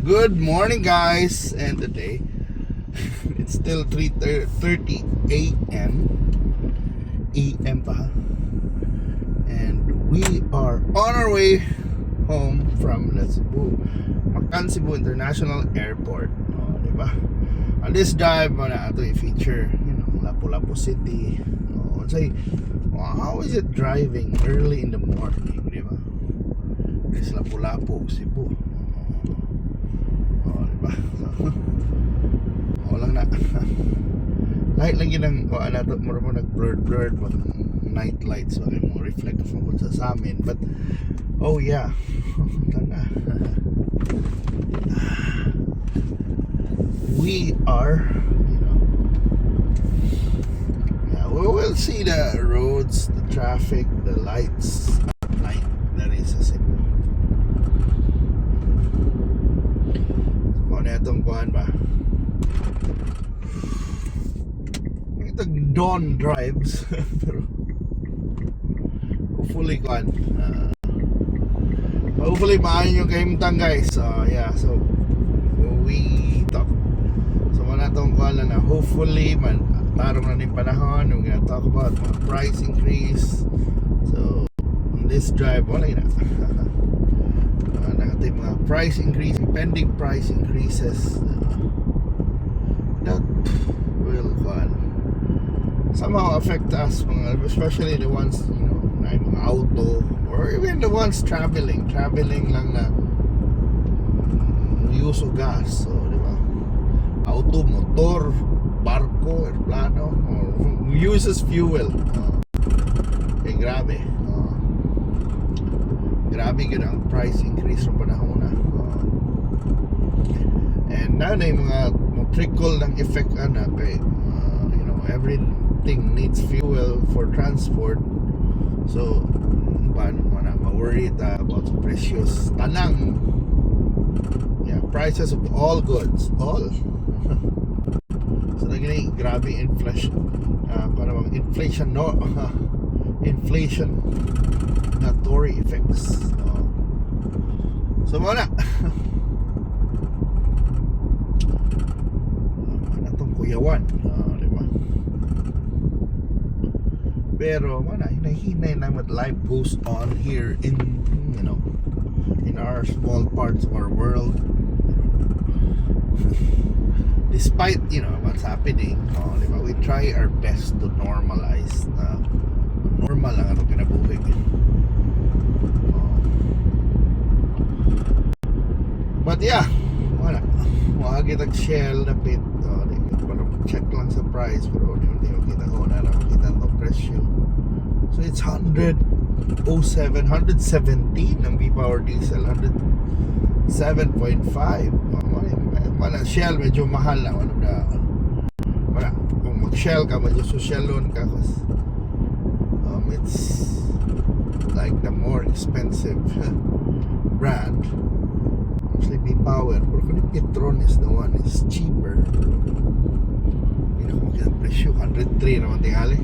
Good morning, guys. And today it's still 3:30 a.m. AM pa. And we are on our way home from Mactan Cebu International Airport. Diba? On this drive, ito i-feature, Lapu-Lapu City. Say, how is it driving early in the morning, diba? This Lapu-Lapu, Cebu. Diba? Walang na. Light lang yun ang mura mo nag-blurred pag night lights, okay mo reflect mo sa amin. But oh yeah, tanga. We are, we will see the roads, the traffic, the lights at night. That is a Cebu. Ano itong kuhan ba? Ito dawn drives. Pero hopefully kuhan, hopefully maayon yung kahimtang, guys. Yeah, so we talk. So wala itong kuhan na hopefully tarong na rin panahon. We're gonna talk about price increase. So on this drive, wala yun nakatay mga price increase, pending price increases that will somehow affect us, especially the ones na mga auto, or even the ones traveling lang na use of gas. So diba, auto, motor, barko, aeroplano, uses fuel. Grabe. Grabe yun ang price increase ng panahon na. And na yung mga trickle ng effect kay everything needs fuel for transport. So paano mo na ma-worry about sa precious tanang prices of all goods, all. So naging grabe inflation, parang inflationary effects. So muna itong kuyawan, diba? Pero hinay lang, but life goes on here in our small parts of our world. Despite what's happening, diba? We try our best to normalize normal lang ang kinabuhi. But yeah, wala kita Shell na bit, parang check lang sa price, pero hindi mo kita ko na lang kita ng presyo. So it's 117 ng V-Power Diesel, 107.5. Wala, Shell medyo mahal na. Wala, kung mag-Shell ka, medyo social-loan ka, kasi it's like the more expensive brand. Actually V-Power, pero kung Petronas, the one is cheaper. Hindi na kung kita presyo, 103 naman tingali.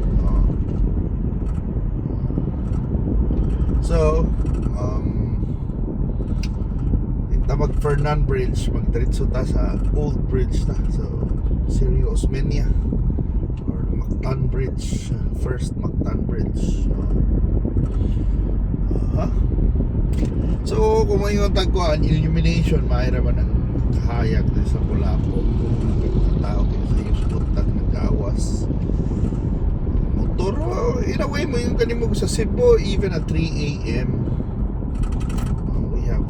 So mag Fernan Bridge, magdiretso ta sa Old Bridge ta, so Sirio Osmeña or Mactan Bridge, first Mactan Bridge. So kung may yung tagkuhan, illumination, mayroon man ang kahayag sa Lapu-Lapu, kung tao kayo sa yung sutag nag-awas motor. In a way mo yung kanimog sa Cebu, even at 3 a.m. we have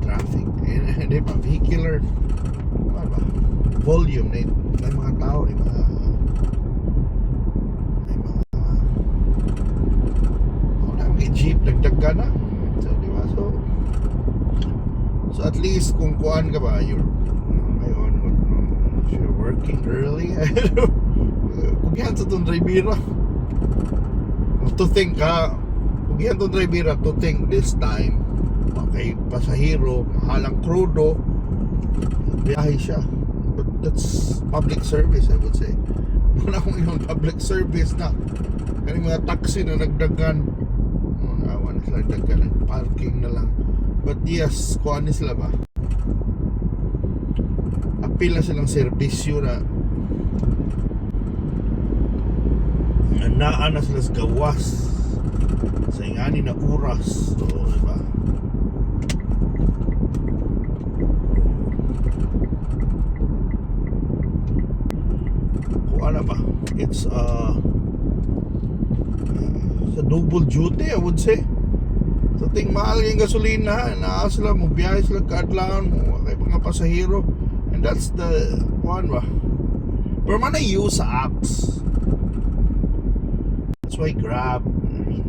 traffic, and pa vehicular volume na mga tao, may jeep nagdagga na. So diba, so at least kung kuan ka ba, you're working early. Kung yan sa itong drivera to think this time, kay pasahero, mahalang krudo, biyahe siya. But that's public service, I would say. Wala kong yung public service na kaning mga taxi na nagdagan, awan sila nagdagan, parking na lang. But yes, kuha ni sila ba, apil na silang serbisyo na naa na sila sa gawas sa ingani na oras. So, diba? Kung ano ba, it's a double duty, I would say. Sa ting mahal yung gasolina, naa sila mo biyahe sila kaadlawan mo kay mga pasahero, and that's the one ba. Pero man I use sa apps. That's why Grab, I mean,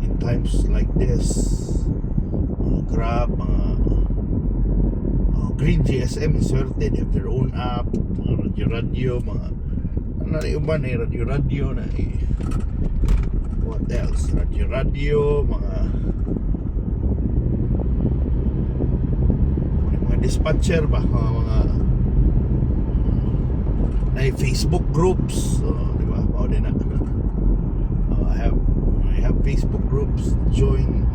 in times like this, Grab, Green GSM is swerte, they have their own app, mga radyo, mga ano na yung ba na radyo na what else, radyo, mga dispatcher ba, mga na Facebook groups, so, di ba, din na. I have Facebook groups, join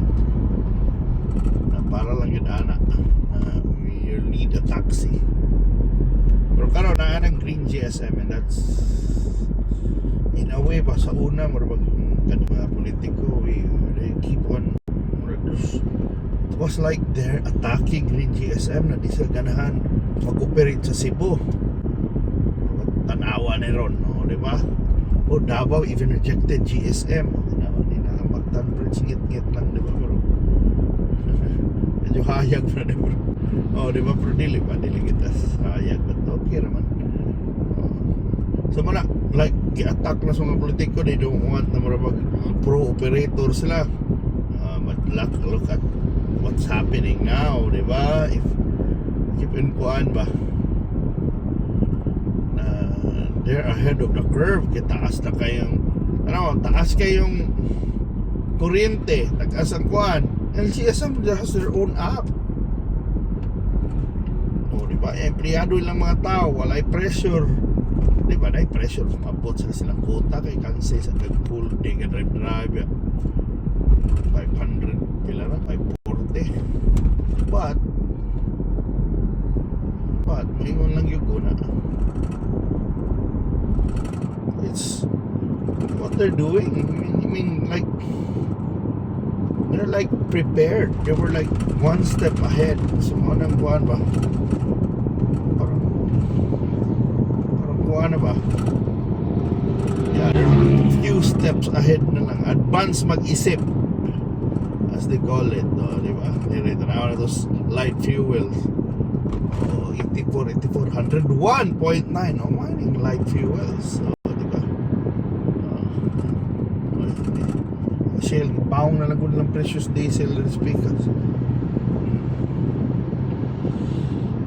na para lang yun anak, you need a taxi. Pero karon na ng Green GSM, and that's in a way ba sa una marabag kanang mga politiko, they keep on, it was like they're attacking Green GSM na di sila ganahan mag-operate sa Cebu. Tanawa ni Ron, no, di ba? O Davao even rejected GSM. Di na magtanbridge, ngit-ngit lang, di ba? Pero medyo hayag na, di ba? O, di ba? Pero dili kita hayag, but okay naman. So mana, like, i-attack na sa mga politiko, they don't want na marabag pro-operator sila. But look at what's happening now, di ba? If keep in kuan ba, they're ahead of the curve. Kaya taas na kayong, ano, taas kayong kuryente, taas ang kuan. And GSM has their own app. O, di ba? Empleyado lang mga tao, walay pressure. Di ba? Dahil pressure, mabot sila silang quota kay Kansay sa full day ka drive 500 pila na, 540. But mayroon lang yung kuna. It's what they're doing. I mean, like, they're like prepared. They were like one step ahead. So, anong kuhan ba? Parang kuhan na ba? Yeah, they're a few steps ahead na lang. Advance mag-isip, as they call it. Di ba? Now na those light fuels. 84, 101.9. Mining light fuels. So, Shell, paong na lang ko ng precious diesel and speakers.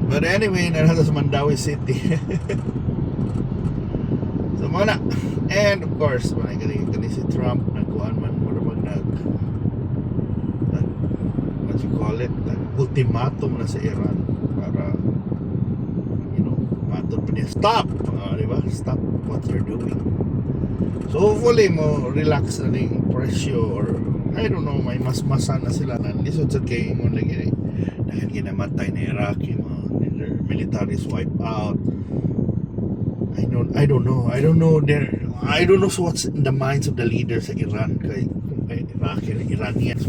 But anyway, narada sa Mandawi City. So muna. And of course, kani si Trump nagkuhan man marabag what you call it, ultimatum na sa Iran para, you know, matod pa niya, stop, di ba? Stop what you're doing. So hopefully mo relax na ning presyo, or I don't know, may mas-masa na sila na lisod sa kay mo lagi dahil ginamatay na Iraqi, their military is wiped out. I don't know so what's in the minds of the leaders sa Iran kay Iraqi and Iranians.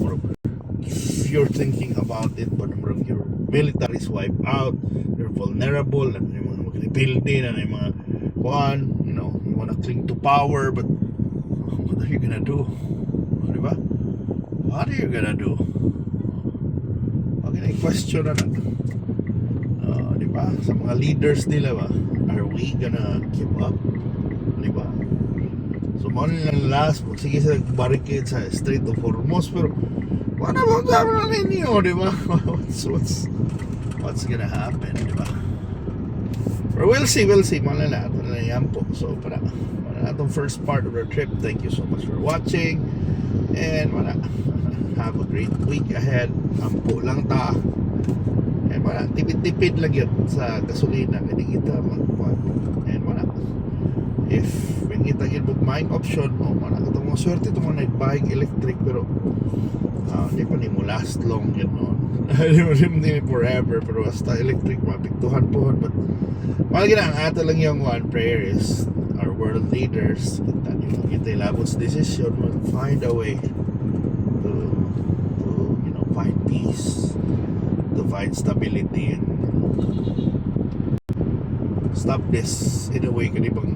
If you're thinking about it, but your military is wiped out, you're vulnerable, and yung mga mag-rebuilding, and yung mga kuhan, you know, you wanna cling to power, but what are you gonna do? Diba? What are you gonna do? Okay, question na diba? Sa mga leaders nila ba, are we gonna keep up? Diba? So, mo lang last, sige sa barricade sa Strait of Hormuz, pero ano ba sabi na ninyo, diba? What's gonna happen, diba? But we'll see, malala yan po. So para itong first part of our trip, thank you so much for watching, and have a great week ahead. Ampo lang ta, and tipid-tipid lang yun sa gasolina, kaya kita magpag, and if itagin mo maing option mo man ako mga swerte itong mga nagbahig electric pero hindi pa ni mo last long yun no. Hindi forever pero basta electric mapiktuhan po but mga ang ato lang yung one prayer is our world leaders kita ilabot decision will find a way to find peace, to find stability and stop this in a way kanibang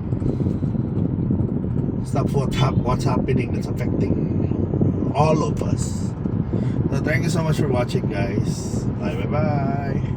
stop what's happening that's affecting all of us. So thank you so much for watching guys. Bye bye bye.